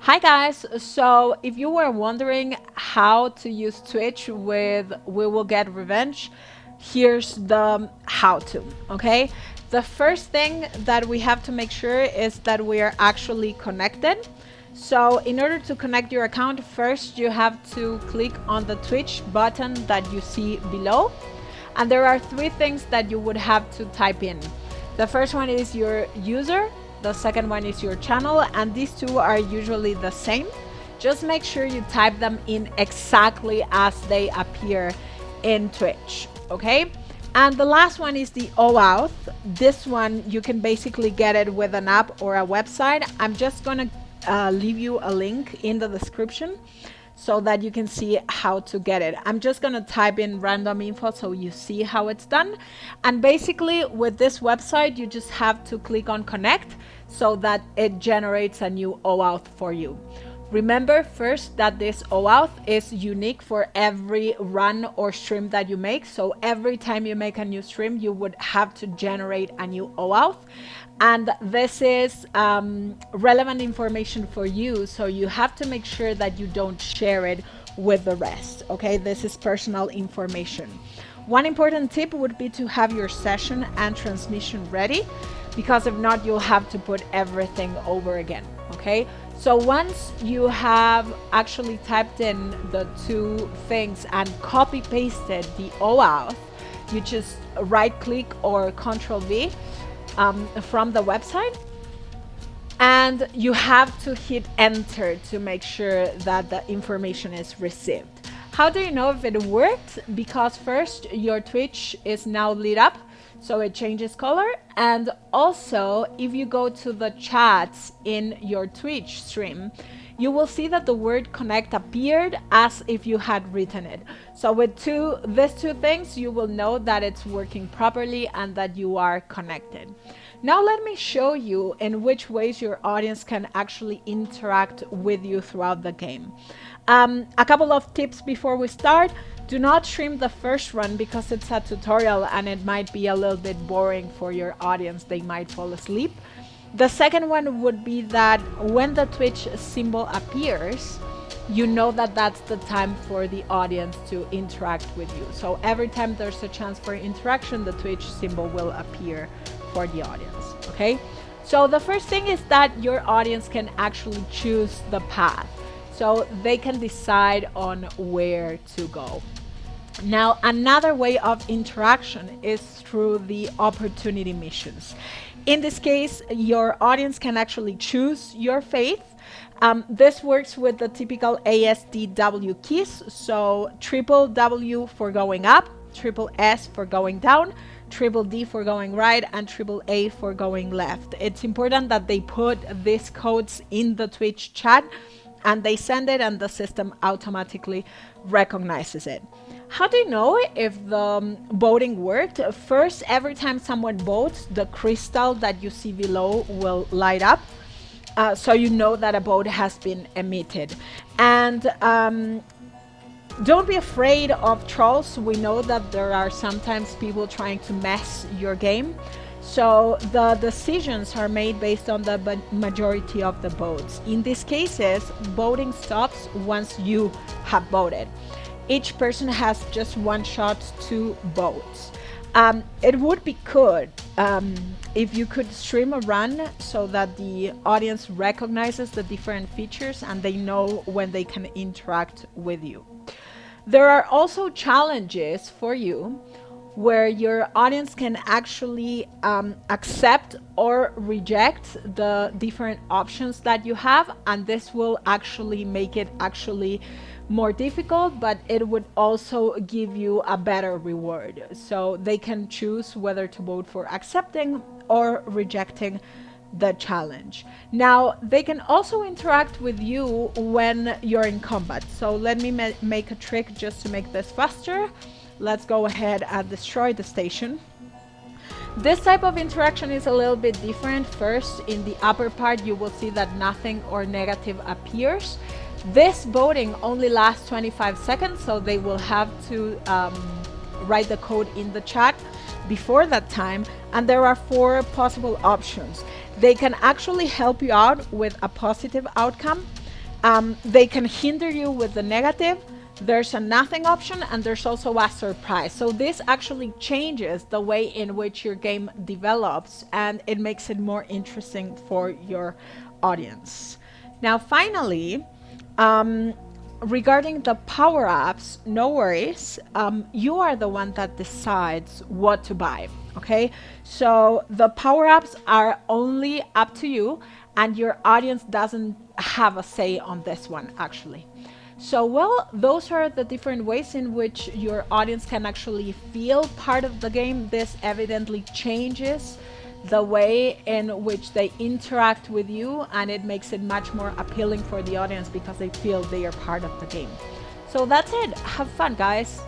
Hi guys, so if you were wondering how to use Twitch with We Will Get Revenge, here's the how to, okay? The first thing that we have to make sure is that we are actually connected. So in order to connect your account, first you have to click on the Twitch button that you see below. And there are three things that you would have to type in. The first one is your user, the second one is your channel, and these two are usually the same. Just make sure you type them in exactly as they appear in Twitch, okay? And the last one is the Oauth. This one, you can basically get it with an app or a website. I'm just gonna leave you a link in the description so that you can see how to get it. I'm just gonna type in random info so you see how it's done. And basically with this website, you just have to click on connect so that it generates a new OAuth for you. Remember first that this OAuth is unique for every run or stream that you make. So every time you make a new stream, you would have to generate a new OAuth. And this is relevant information for you. So you have to make sure that you don't share it with the rest. Okay, this is personal information. One important tip would be to have your session and transmission ready, because if not, you'll have to put everything over again. Okay, so once you have actually typed in the two things and copy pasted the OAuth, you just right click or Control V from the website, and you have to hit enter to make sure that the information is received. How do you know if it worked? Because first, your Twitch is now lit up, so it changes color. And also, if you go to the chats in your Twitch stream, you will see that the word connect appeared as if you had written it. So with these two things, you will know that it's working properly and that you are connected. Now let me show you in which ways your audience can actually interact with you throughout the game. A couple of tips before we start. Do not stream the first run because it's a tutorial and it might be a little bit boring for your audience. They might fall asleep. The second one would be that when the Twitch symbol appears, you know that that's the time for the audience to interact with you. So every time there's a chance for interaction, the Twitch symbol will appear for the audience, okay? So the first thing is that your audience can actually choose the path. So they can decide on where to go. Now, another way of interaction is through the opportunity missions. In this case, your audience can actually choose your faith. This works with the typical ASDW keys. So triple W for going up, triple S for going down, triple D for going right, and triple A for going left. It's important that they put these codes in the Twitch chat and they send it and the system automatically recognizes it. How do you know if the voting worked? First, every time someone votes, the crystal that you see below will light up. So you know that a vote has been emitted. And don't be afraid of trolls. We know that there are sometimes people trying to mess your game. So the decisions are made based on the majority of the votes. In these cases, voting stops once you have voted. Each person has just one shot to vote. It would be good if you could stream a run so that the audience recognizes the different features and they know when they can interact with you. There are also challenges for you where your audience can actually accept or reject the different options that you have, and this will actually make it actually more difficult, but it would also give you a better reward. So they can choose whether to vote for accepting or rejecting the challenge. Now, they can also interact with you when you're in combat. So let me make a trick just to make this faster. Let's go ahead and destroy the station. This type of interaction is a little bit different. First, in the upper part, you will see that nothing or negative appears. This voting only lasts 25 seconds, so they will have to write the code in the chat before that time. And there are 4 possible options. They can actually help you out with a positive outcome. They can hinder you with the negative. There's a nothing option, and there's also a surprise. So this actually changes the way in which your game develops, and it makes it more interesting for your audience. Now, finally, um, regarding the power ups, no worries. You are the one that decides what to buy. Okay, so the power ups are only up to you, and your audience doesn't have a say on this one, actually. So, well, those are the different ways in which your audience can actually feel part of the game. This evidently changes the way in which they interact with you, and it makes it much more appealing for the audience because they feel they are part of the game. So that's it. Have fun, guys.